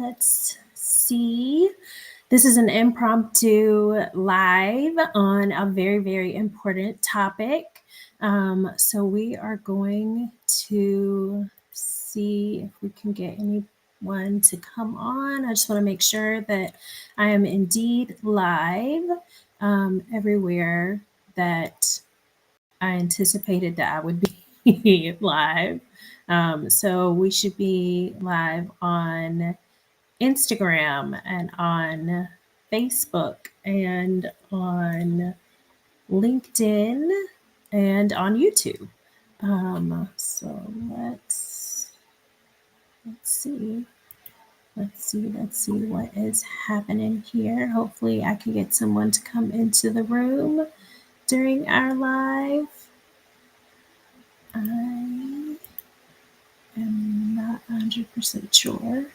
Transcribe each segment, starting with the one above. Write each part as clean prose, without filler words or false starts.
let's see. This is an impromptu live on a very, very important topic. So we are going to see if we can get anyone to come on. I just want to make sure that I am indeed live everywhere that I anticipated that I would be live. So we should be live on Instagram and on Facebook and on LinkedIn and on YouTube. So let's see. Let's see what is happening here. Hopefully I can get someone to come into the room during our live. I am not 100% sure,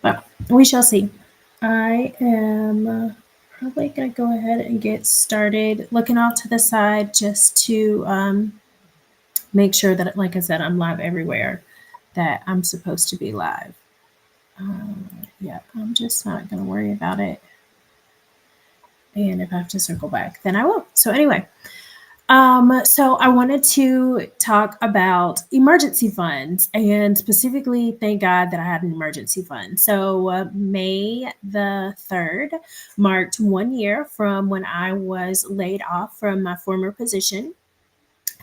but we shall see. I am probably going to go ahead and get started, looking off to the side just to make sure that, like I said, I'm live everywhere that I'm supposed to be live. Yeah, I'm just not going to worry about it. And if I have to circle back, then I will. So anyway, so I wanted to talk about emergency funds, and specifically, thank God that I had an emergency fund. So May the 3rd marked 1 year from when I was laid off from my former position.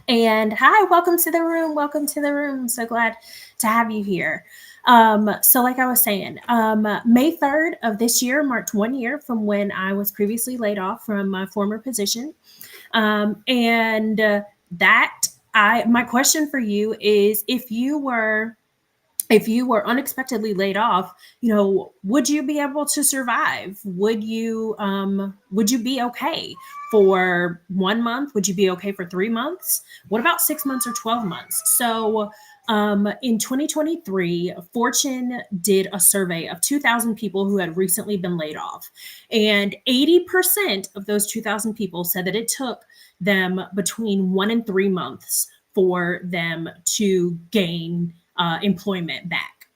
And hi, welcome to the room. Welcome to the room. I'm so glad to have you here. So like I was saying, May 3rd of this year marked 1 year from when I was previously laid off from my former position. My question for you is, if you were unexpectedly laid off, would you be able to survive? Would you be okay for 1 month? Would you be okay for 3 months? What about 6 months or 12 months? So in 2023, Fortune did a survey of 2,000 people who had recently been laid off. And 80% of those 2,000 people said that it took them between 1 and 3 months for them to gain employment back.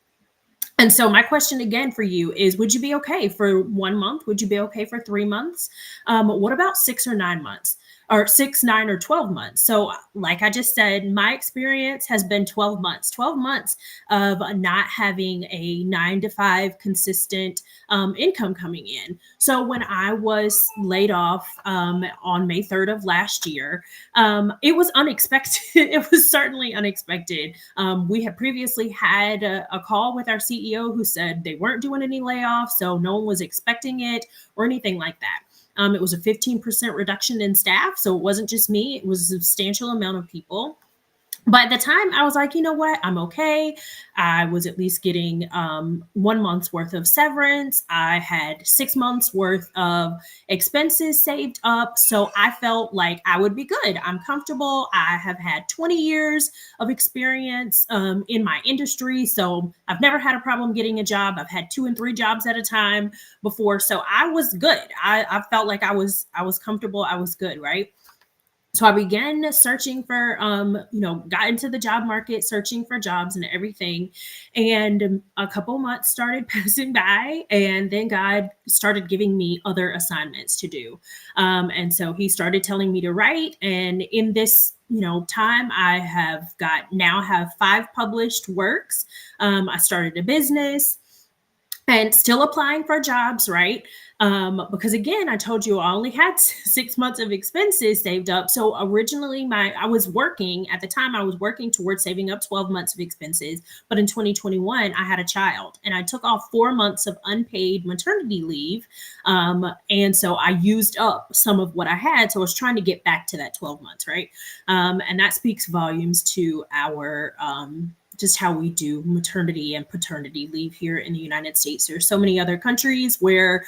And so my question again for you is, would you be okay for 1 month? Would you be okay for 3 months? What about 6 or 9 months? Or 6, 9, or 12 months. So like I just said, my experience has been 12 months, 12 months of not having a 9 to 5 consistent income coming in. So when I was laid off on May 3rd of last year, it was unexpected. It was certainly unexpected. We had previously had a call with our CEO who said they weren't doing any layoffs, so no one was expecting it or anything like that. It was a 15% reduction in staff. So it wasn't just me, it was a substantial amount of people. But at the time, I was like, you know what? I'm okay. I was at least getting 1 month's worth of severance. I had 6 months worth of expenses saved up. So I felt like I would be good. I'm comfortable. I have had 20 years of experience in my industry. So I've never had a problem getting a job. I've had 2 and 3 jobs at a time before. So I was good. I felt like I was comfortable. I was good, right? So I began searching for, got into the job market, searching for jobs and everything. And a couple months started passing by, and then God started giving me other assignments to do. And so he started telling me to write. And in this time, I have now have 5 published works. I started a business and still applying for jobs, right? Because again, I told you I only had 6 months of expenses saved up. So originally I was working towards saving up 12 months of expenses. But in 2021, I had a child and I took off 4 months of unpaid maternity leave. And so I used up some of what I had. So I was trying to get back to that 12 months, right? And that speaks volumes to our, just how we do maternity and paternity leave here in the United States. There's so many other countries where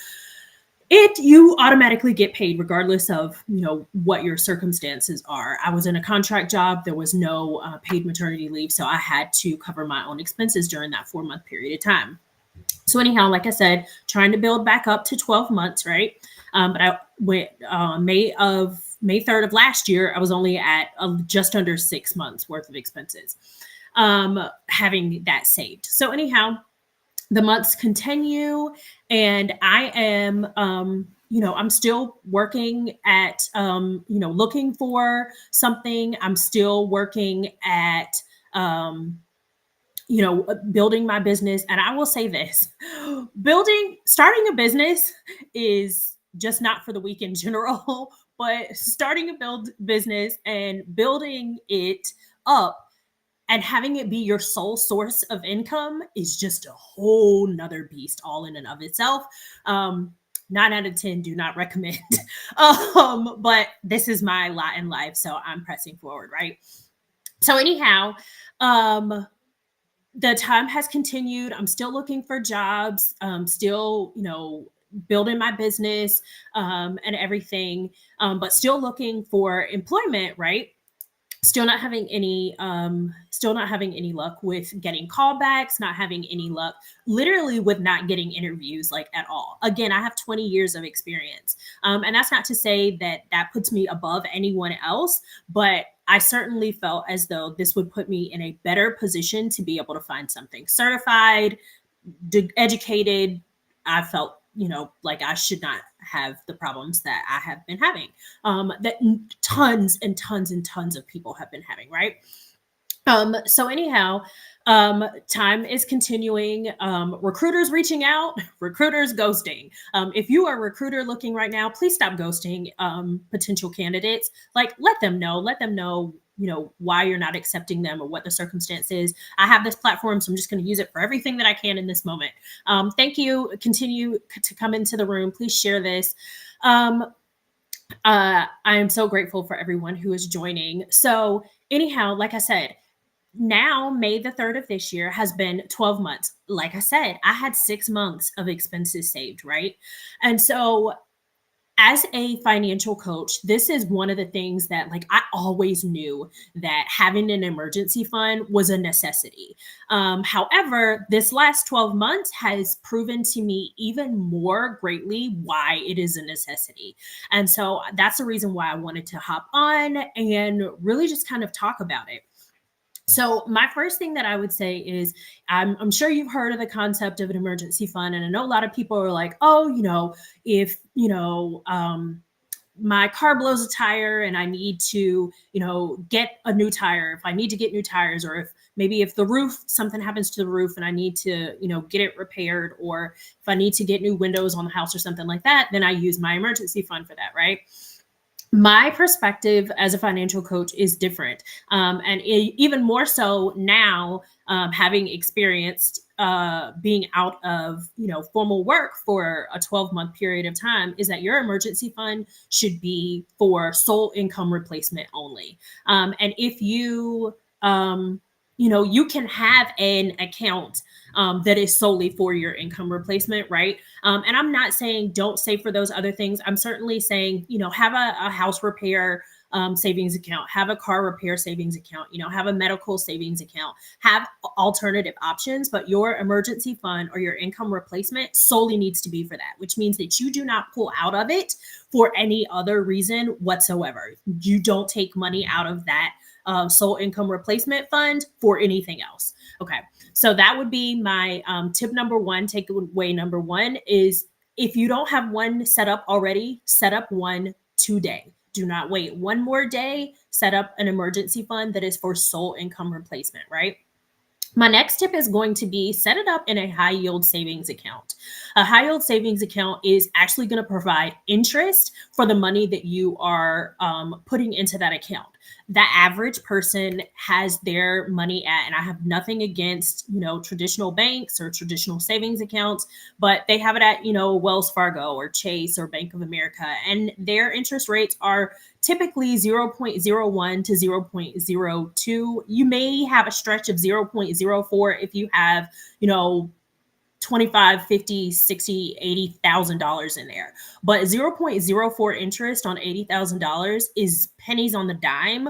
you automatically get paid regardless of what your circumstances are. I was in a contract job. There was no paid maternity leave, so I had to cover my own expenses during that 4-month period of time. So anyhow, like I said, trying to build back up to 12 months, right? But I went May 3rd of last year, I was only at just under 6 months worth of expenses, having that saved. So anyhow, the months continue, and I am, I'm still working at, looking for something. I'm still working at, um, building my business. And I will say this: starting a business is just not for the weak in general, but starting a build business and building it up and having it be your sole source of income is just a whole nother beast all in and of itself. um 9 out of 10 do not recommend. But this is my lot in life, so I'm pressing forward, right? So anyhow, um the time has continued. I'm still looking for jobs, still, building my business, and everything, but still looking for employment, right? Still not having any luck with getting callbacks, not having any luck literally with not getting interviews, like, at all. Again, I have 20 years of experience, and that's not to say that that puts me above anyone else, but I certainly felt as though this would put me in a better position to be able to find something certified, educated. I felt, like I should not have the problems that I have been having, that tons and tons and tons of people have been having, right? So anyhow, time is continuing. Recruiters reaching out, recruiters ghosting. If you are a recruiter looking right now, please stop ghosting potential candidates. Like, let them know, why you're not accepting them or what the circumstance is. I have this platform, so I'm just going to use it for everything that I can in this moment. Thank you. Continue to come into the room. Please share this. I am so grateful for everyone who is joining. So anyhow, like I said, now May the 3rd of this year has been 12 months. Like I said, I had 6 months of expenses saved, right? And so as a financial coach, this is one of the things that, like, I always knew that having an emergency fund was a necessity. However, this last 12 months has proven to me even more greatly why it is a necessity. And so that's the reason why I wanted to hop on and really just kind of talk about it. So, my first thing that I would say is, I'm sure you've heard of the concept of an emergency fund. And I know a lot of people are like, oh, if, my car blows a tire and I need to, get a new tire, if I need to get new tires, or if the roof, something happens to the roof and I need to, get it repaired, or if I need to get new windows on the house or something like that, then I use my emergency fund for that, right? My perspective as a financial coach is different. And even more so now, having experienced being out of formal work for a 12-month period of time, is that your emergency fund should be for sole income replacement only. And if you can have an account that is solely for your income replacement, right? And I'm not saying don't save for those other things. I'm certainly saying, have a house repair savings account, have a car repair savings account, have a medical savings account, have alternative options. But your emergency fund or your income replacement solely needs to be for that, which means that you do not pull out of it for any other reason whatsoever. You don't take money out of that sole income replacement fund for anything else. Okay. So that would be my tip number one. Takeaway number one is, if you don't have one set up already, set up one today. Do not wait one more day. Set up an emergency fund that is for sole income replacement, right? My next tip is going to be, set it up in a high yield savings account. A high yield savings account is actually going to provide interest for the money that you are putting into that account. The average person has their money at, and I have nothing against, traditional banks or traditional savings accounts, but they have it at, Wells Fargo or Chase or Bank of America, and their interest rates are typically 0.01 to 0.02. You may have a stretch of 0.04 if you have, 25, 50, 60, $80,000 in there. But 0.04 interest on $80,000 is pennies on the dime,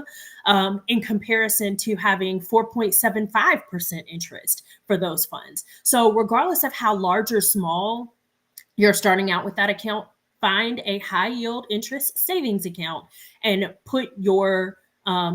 in comparison to having 4.75% interest for those funds. So regardless of how large or small you're starting out with that account, find a high yield interest savings account and put your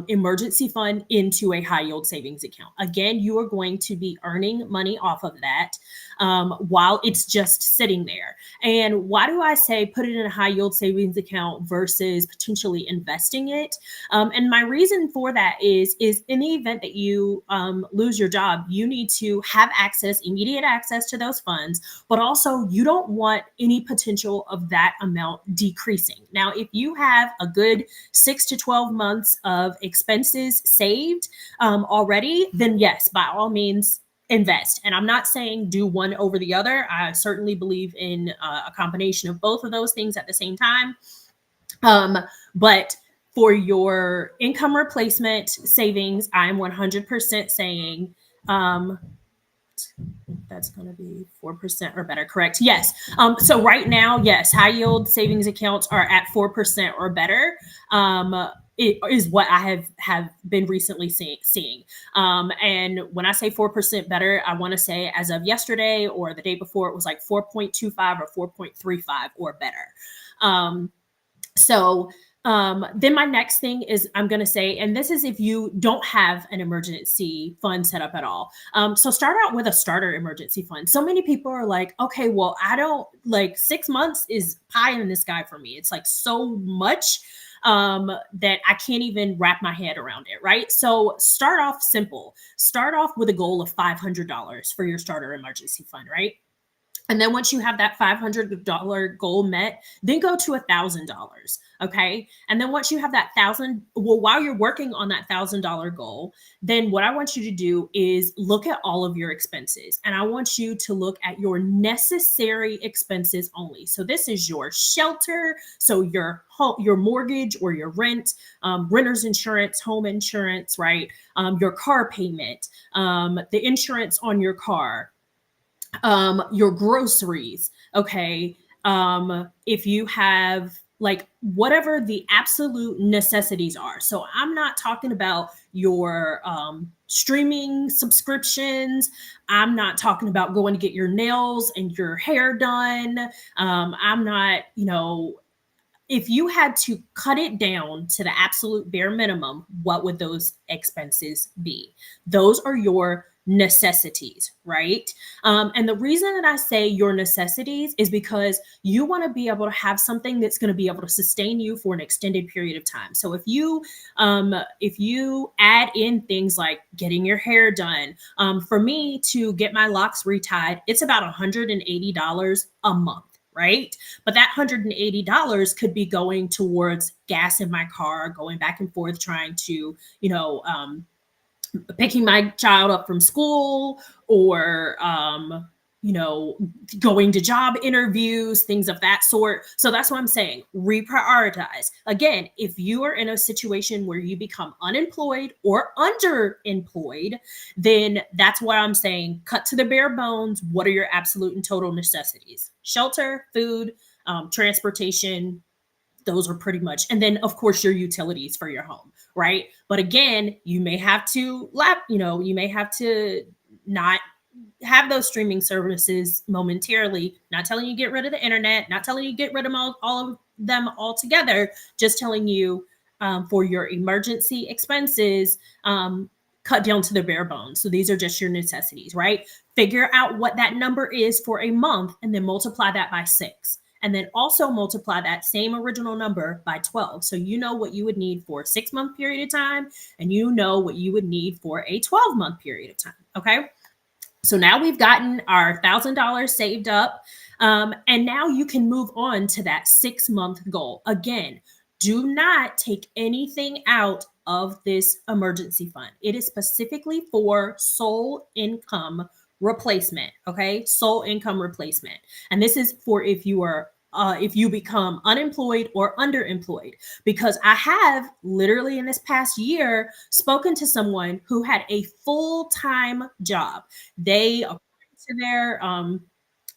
emergency fund into a high yield savings account. Again, you are going to be earning money off of that. while it's just sitting there. And why do I say put it in a high yield savings account versus potentially investing it? And my reason for that is in the event that you lose your job, you need to have access, immediate access to those funds, but also you don't want any potential of that amount decreasing. Now, if you have a good 6 to 12 months of expenses saved already, then yes, by all means, invest. And I'm not saying do one over the other. I certainly believe in a combination of both of those things at the same time. But for your income replacement savings, I'm 100% saying that's going to be 4% or better, correct? Yes. So right now, yes, high yield savings accounts are at 4% or better. It is what I have been recently seeing. And when I say 4% better, I want to say as of yesterday or the day before, it was like 4.25 or 4.35 or better. So then my next thing is I'm going to say, and this is if you don't have an emergency fund set up at all. So start out with a starter emergency fund. So many people are like, okay, well, I don't like 6 months is pie in the sky for me. It's like so much that I can't even wrap my head around it, right? So start off simple. Start off with a goal of $500 for your starter emergency fund, right? And then once you have that $500 goal met, then go to $1,000. Okay. And then once you have that while you're working on that $1,000 goal, then what I want you to do is look at all of your expenses. And I want you to look at your necessary expenses only. So this is your shelter. So your home, your mortgage or your rent, renter's insurance, home insurance, right? Your car payment, the insurance on your car, your groceries. Okay. If you have like whatever the absolute necessities are. So I'm not talking about your streaming subscriptions. I'm not talking about going to get your nails and your hair done. I'm not, if you had to cut it down to the absolute bare minimum, what would those expenses be? Those are your necessities, right? And the reason that I say your necessities is because you want to be able to have something that's going to be able to sustain you for an extended period of time. So if you add in things like getting your hair done, for me to get my locks retied, it's about $180 a month. Right. But that $180 could be going towards gas in my car, going back and forth, trying to, picking my child up from school or, going to job interviews, things of that sort. So that's what I'm saying. Reprioritize. Again, if you are in a situation where you become unemployed or underemployed, then that's what I'm saying. Cut to the bare bones. What are your absolute and total necessities? Shelter, food, transportation. Those are pretty much, and then of course your utilities for your home, right? But again, you may have to you may have to not have those streaming services momentarily. Not telling you get rid of the internet, not telling you get rid of all of them altogether, just telling you for your emergency expenses, cut down to the bare bones. So these are just your necessities, right? Figure out what that number is for a month and then multiply that by 6. And then also multiply that same original number by 12. So you know what you would need for a 6-month period of time, and you know what you would need for a 12-month period of time. Okay. So now we've gotten our $1,000 saved up. And now you can move on to that 6-month goal. Again, do not take anything out of this emergency fund. It is specifically for sole income replacement. Okay. Sole income replacement. And this is for if you become unemployed or underemployed, because I have literally in this past year spoken to someone who had a full-time job. They, according to their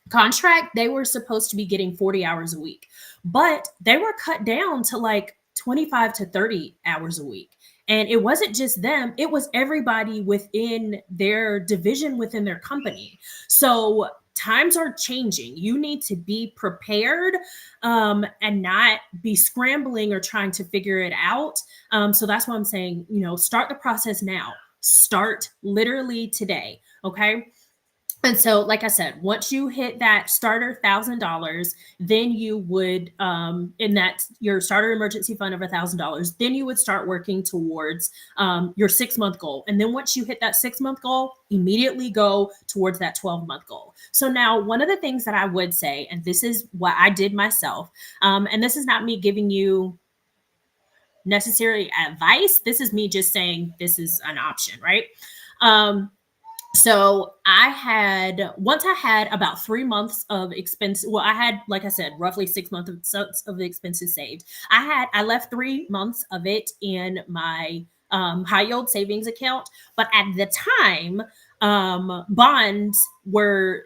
contract, they were supposed to be getting 40 hours a week, but they were cut down to like 25 to 30 hours a week. And it wasn't just them, it was everybody within their division, within their company. So times are changing. You need to be prepared and not be scrambling or trying to figure it out. So that's why I'm saying, start the process now. Start literally today. Okay. And so, like I said, once you hit that starter $1,000, then you would, in that your starter emergency fund of $1,000, then you would start working towards your 6 month goal. And then once you hit that 6 month goal, immediately go towards that 12 month goal. So now, one of the things that I would say, and this is what I did myself, and this is not me giving you necessary advice. This is me just saying this is an option, right? Um, so once I had about 3 months of expense. Well, I had, like I said, roughly 6 months of the expenses saved. I left 3 months of it in my high yield savings account, but at the time, bonds were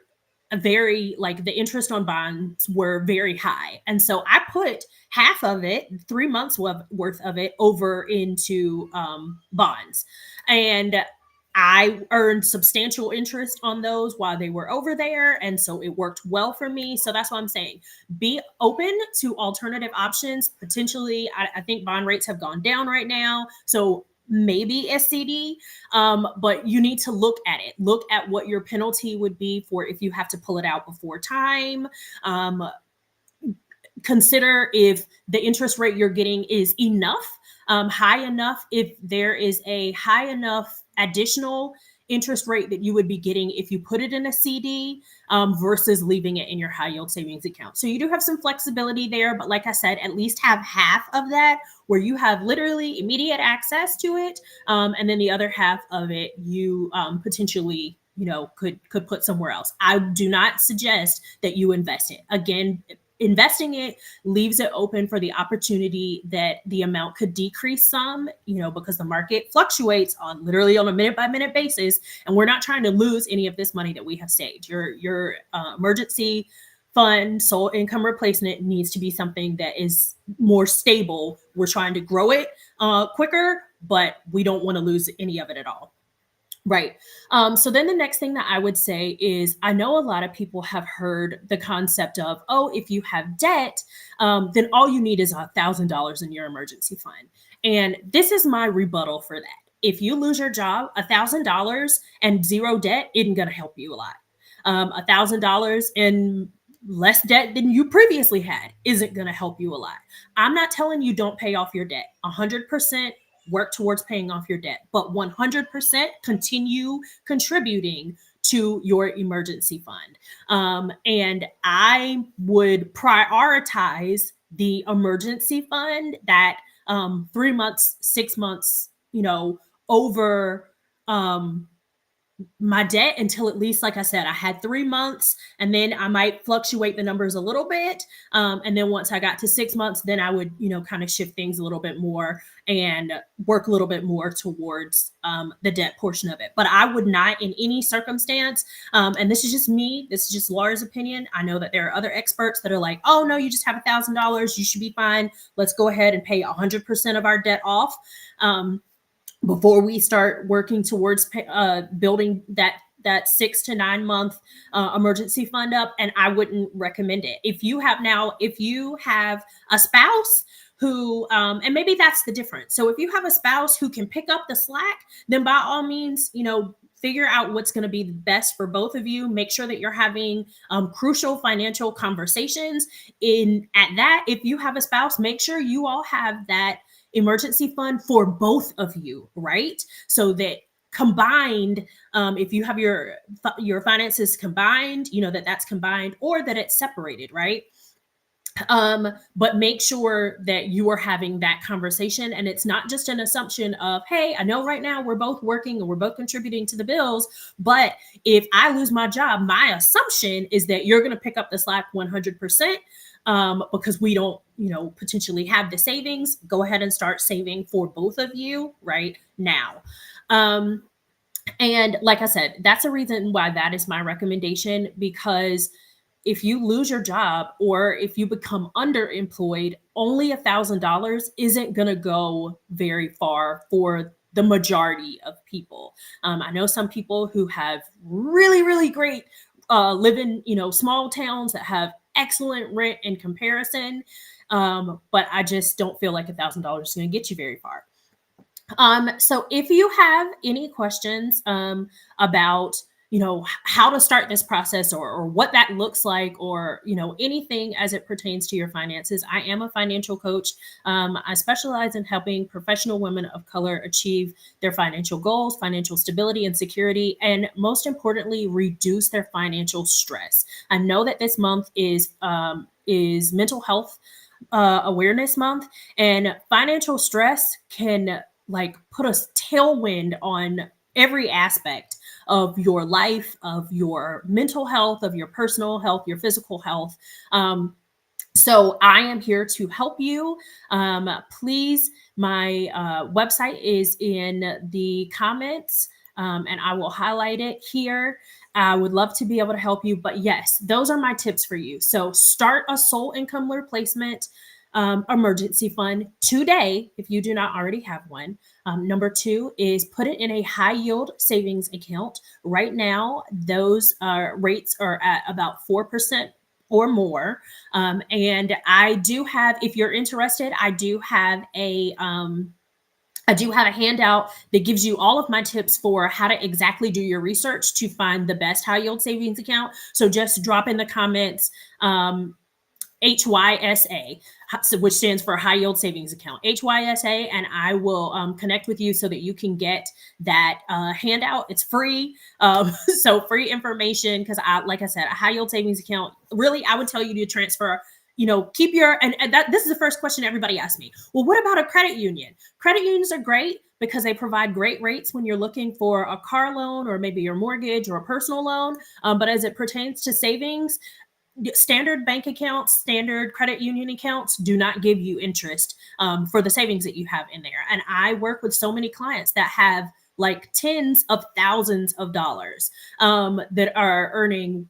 very, like, the interest on bonds were very high, and so I put half of it, 3 months worth of it, over into bonds, and I earned substantial interest on those while they were over there. And so it worked well for me. So that's what I'm saying. Be open to alternative options. Potentially, I think bond rates have gone down right now. So maybe SCD, but you need to look at it. Look at what your penalty would be for if you have to pull it out before time. Um, Consider if the interest rate you're getting is enough, high enough, if there is a high enough additional interest rate that you would be getting if you put it in a CD, versus leaving it in your high yield savings account. So you do have some flexibility there, but like I said, at least have half of that where you have literally immediate access to it, and then the other half of it you potentially, could put somewhere else. I do not suggest that you invest it. Again, investing it leaves it open for the opportunity that the amount could decrease some, because the market fluctuates on literally on a minute by minute basis, and we're not trying to lose any of this money that we have saved. Your emergency fund, sole income replacement, needs to be something that is more stable. We're trying to grow it quicker, but we don't want to lose any of it at all. Right. So then the next thing that I would say is, I know a lot of people have heard the concept of, oh, if you have debt, then all you need is $1,000 in your emergency fund. And this is my rebuttal for that. If you lose your job, $1,000 and zero debt isn't going to help you a lot. $1,000 in less debt than you previously had isn't going to help you a lot. I'm not telling you don't pay off your debt. 100% work towards paying off your debt, but 100% continue contributing to your emergency fund. And I would prioritize the emergency fund, that 3 months, 6 months, over my debt, until at least, like I said, I had 3 months, and then I might fluctuate the numbers a little bit. And then once I got to 6 months, then I would, kind of shift things a little bit more and work a little bit more towards the debt portion of it. But I would not, in any circumstance, and this is just me, this is just Laura's opinion. I know that there are other experts that are like, oh, no, you just have $1,000, you should be fine. Let's go ahead and pay 100% of our debt off. Before we start working towards building that 6 to 9 month emergency fund up. And I wouldn't recommend it. If you have a spouse who, and maybe that's the difference. So if you have a spouse who can pick up the slack, then by all means, figure out what's going to be the best for both of you. Make sure that you're having crucial financial conversations. If you have a spouse, make sure you all have that emergency fund for both of you, right? So that combined, if you have your finances combined, that's combined, or that it's separated, right? But make sure that you are having that conversation, and it's not just an assumption of, hey, I know right now we're both working and we're both contributing to the bills, but if I lose my job, my assumption is that you're going to pick up the slack 100%. Because we don't, potentially have the savings. Go ahead and start saving for both of you right now. And like I said, that's a reason why that is my recommendation, because if you lose your job or if you become underemployed, only $1,000 isn't going to go very far for the majority of people. I know some people who have really, really great live in, small towns that have excellent rent in comparison. But I just don't feel like $1,000 is going to get you very far. So if you have any questions about, how to start this process, or what that looks like, or anything as it pertains to your finances. I am a financial coach. I specialize in helping professional women of color achieve their financial goals, financial stability and security, and most importantly, reduce their financial stress. I know that this month is mental health awareness month, and financial stress can like put a tailwind on every aspect of your life, of your mental health, of your personal health, your physical health. So I am here to help you. Please, my website is in the comments, and I will highlight it here. I would love to be able to help you. But yes, those are my tips for you. So start a sole income replacement emergency fund today if you do not already have one. Number two is put it in a high yield savings account. Right now, those rates are at about 4% or more. And I do have, if you're interested, I do have a handout that gives you all of my tips for how to exactly do your research to find the best high yield savings account. So just drop in the comments HYSA, which stands for high yield savings account, HYSA, and I will connect with you so that you can get that handout. It's free. So free information, because like I said, a high yield savings account, really, I would tell you to transfer, keep your, and that this is the first question everybody asks me. Well, what about a credit union? Credit unions are great because they provide great rates when you're looking for a car loan or maybe your mortgage or a personal loan. But as it pertains to savings, standard bank accounts, standard credit union accounts do not give you interest for the savings that you have in there. And I work with so many clients that have like tens of thousands of dollars that are earning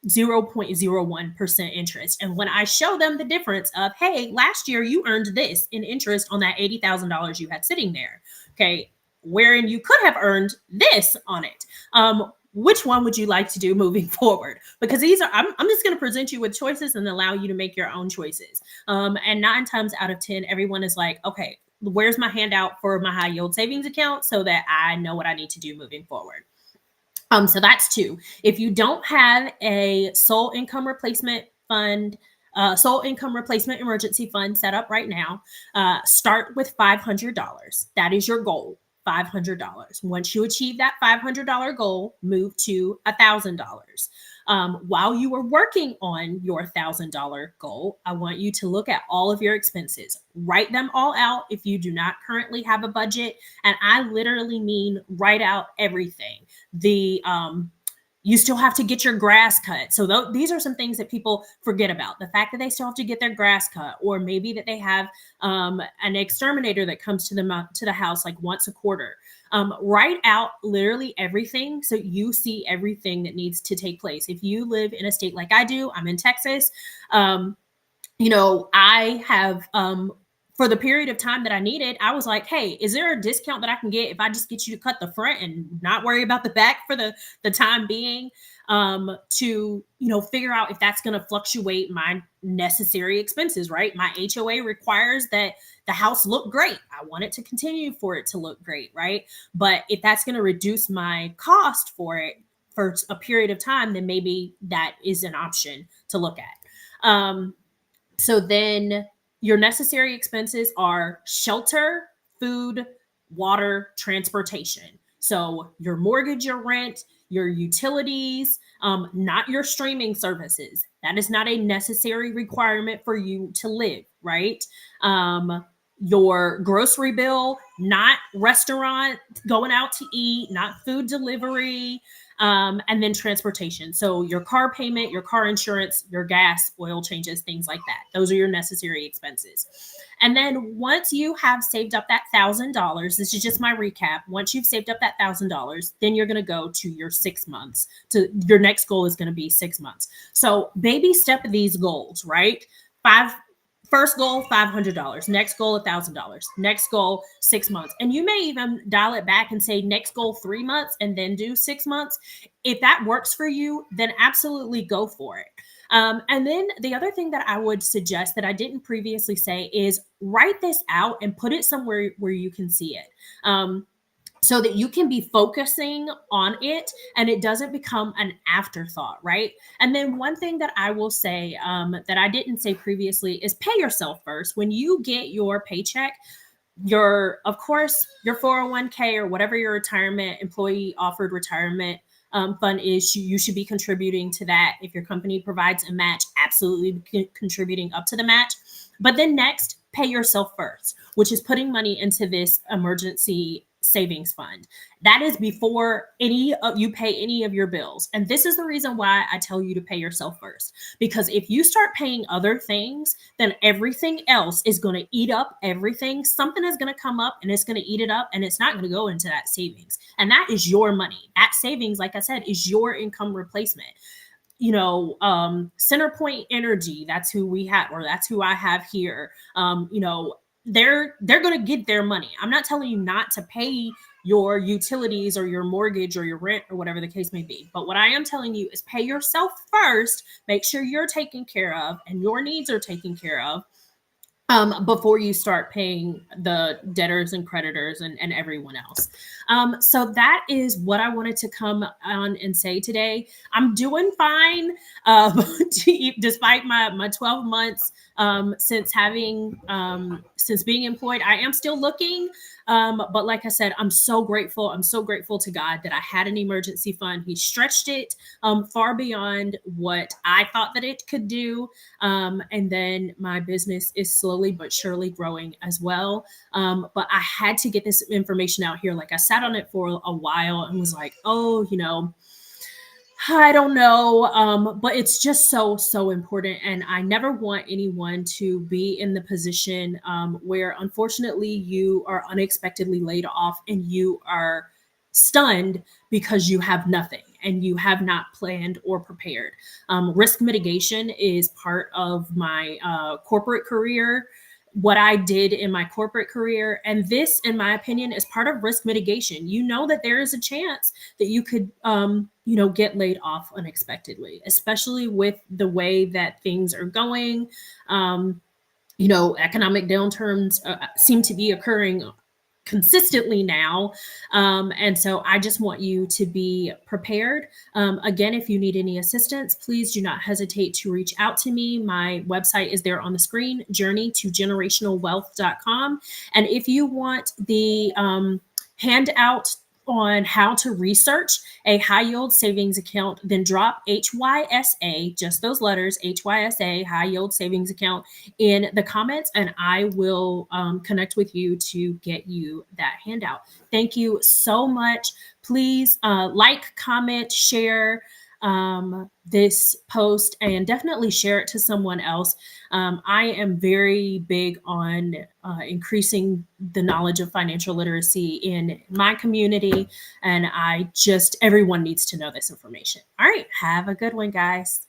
0.01% interest. And when I show them the difference of, hey, last year you earned this in interest on that $80,000 you had sitting there, okay, wherein you could have earned this on it. Which one would you like to do moving forward? Because I'm just going to present you with choices and allow you to make your own choices. And 9 times out of 10, everyone is like, okay, where's my handout for my high yield savings account so that I know what I need to do moving forward? So that's 2. If you don't have a sole income replacement fund, sole income replacement emergency fund set up right now, start with $500. That is your goal. $500. Once you achieve that $500 goal, move to $1,000. While you are working on your $1,000 goal, I want you to look at all of your expenses. Write them all out if you do not currently have a budget. And I literally mean write out everything. You still have to get your grass cut. So these are some things that people forget about. The fact that they still have to get their grass cut, or maybe that they have an exterminator that comes to the house like once a quarter. Write out literally everything so you see everything that needs to take place. If you live in a state like I do, I'm in Texas. I have for the period of time that I needed, I was like, hey, is there a discount that I can get if I just get you to cut the front and not worry about the back for the time being, to, figure out if that's going to fluctuate my necessary expenses, right? My HOA requires that the house look great. I want it to continue for it to look great, right? But if that's going to reduce my cost for it for a period of time, then maybe that is an option to look at. So then your necessary expenses are shelter, food, water, transportation. So your mortgage, your rent, your utilities, not your streaming services. That is not a necessary requirement for you to live, right? Your grocery bill, not restaurant, going out to eat, not food delivery, and then transportation. So your car payment, your car insurance, your gas, oil changes, things like that. Those are your necessary expenses. And then once you have saved up that $1,000, this is just my recap. Once you've saved up that $1,000, then you're going to go to your 6 months. Your next goal is going to be 6 months. So baby step these goals, right? First goal, $500. Next goal, $1,000. Next goal, 6 months. And you may even dial it back and say next goal 3 months and then do 6 months. If that works for you, then absolutely go for it. And then the other thing that I would suggest that I didn't previously say is write this out and put it somewhere where you can see it. so that you can be focusing on it and it doesn't become an afterthought, right? And then one thing that I will say, that I didn't say previously, is pay yourself first. When you get your paycheck, of course, your 401k or whatever your retirement employee offered retirement fund is, you should be contributing to that. If your company provides a match, absolutely contributing up to the match. But then next, pay yourself first, which is putting money into this emergency savings fund. That is before any of you pay any of your bills. And this is the reason why I tell you to pay yourself first. Because if you start paying other things, then everything else is going to eat up everything. Something is going to come up and it's going to eat it up, and it's not going to go into that savings. And that is your money. That savings, like I said, is your income replacement. Centerpoint Energy, that's who we have, or that's who I have here. They're going to get their money. I'm not telling you not to pay your utilities or your mortgage or your rent or whatever the case may be. But what I am telling you is pay yourself first, make sure you're taken care of and your needs are taken care of, before you start paying the debtors and creditors and everyone else. So that is what I wanted to come on and say today. I'm doing fine, despite my 12 months since being employed. I am still looking. But like I said, I'm so grateful. I'm so grateful to God that I had an emergency fund. He stretched it far beyond what I thought that it could do. And then my business is slowly but surely growing as well. But I had to get this information out here. Like, I sat on it for a while and was like, oh, I don't know. But it's just so, so important. And I never want anyone to be in the position where unfortunately you are unexpectedly laid off and you are stunned because you have nothing and you have not planned or prepared. Risk mitigation is part of my corporate career, what I did in my corporate career. And this, in my opinion, is part of risk mitigation. You know that there is a chance that you could, get laid off unexpectedly, especially with the way that things are going. Economic downturns seem to be occurring consistently now. And so I just want you to be prepared. Again, if you need any assistance, please do not hesitate to reach out to me. My website is there on the screen, journeytogenerationalwealth.com. And if you want the handout on how to research a high yield savings account, then drop HYSA, just those letters, HYSA, high yield savings account, in the comments, and I will connect with you to get you that handout. Thank you so much. Please like, comment, share this post, and definitely share it to someone else. I am very big on increasing the knowledge of financial literacy in my community, and everyone needs to know this information. All right, have a good one, guys.